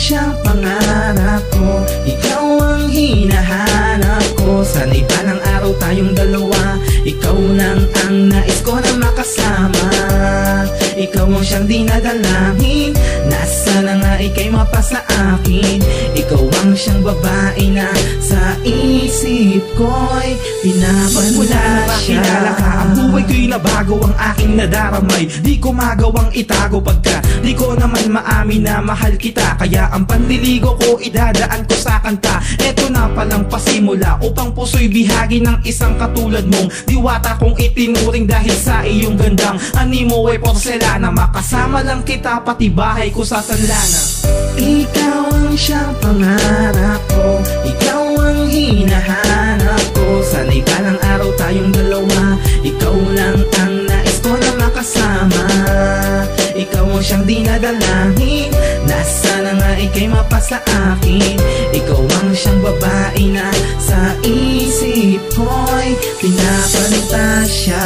siyang pangarap ko, ikaw ang hinahanap ko. Sana'y balang araw tayong dalawa, ikaw lang ang nais ko na makasama. Ikaw ang siyang dinadalangin, nasa na nga ika'y mapasa akin. Ikaw ang siyang babae na sa isip ko'y pinapantasya. Mula na makilala ka, ang buhay ko'y nabago, ang aking nadaramay di ko magawang itago. Pagka di ko naman maamin na mahal kita, kaya ang panliligo ko idadaan ko sa kanta. Eto na palang pasimula upang puso'y bihagi ng isang katulad mong diwata kong itinuring. Dahil sa iyong gandang animo ay porselana, makasama lang kita pati bahay ko sa sanlana. Ikaw ang siyang pangarap ko, ikaw ang hinahanap ko. Sana'y balang araw tayong dalawa, ikaw lang ang nais ko na makasama. Ikaw ang siyang dinadalangin, nasa na nga ika'y mapasa akin. Ikaw ang siyang babae na sa isip ko'y pinapantasya.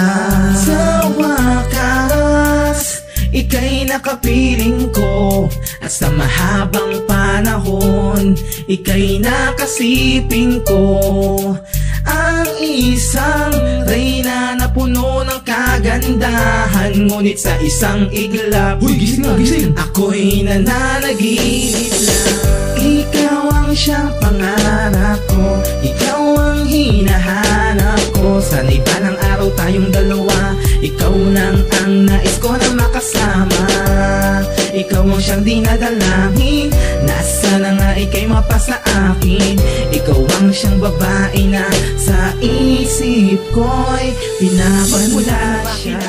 Sa wakas, ika'y nakapiling ko, at sa mahabang panahon ika'y nakasiping ko. Ang isang reyna na puno ng kagandahan, ngunit sa isang iglap, Uy, gising na, gising! ako'y nananaginip lang. Ikaw ang siyang pangarap ko, ikaw ang hinahanap ko. Sana'y balang araw tayong dalawa, ikaw lang ang nais ko na makasama. Ikaw ang siyang dinadalangin, nasa na nga ika'y mapasa akin. Ikaw ang siyang babae na sa isip ko'y pinapantasya.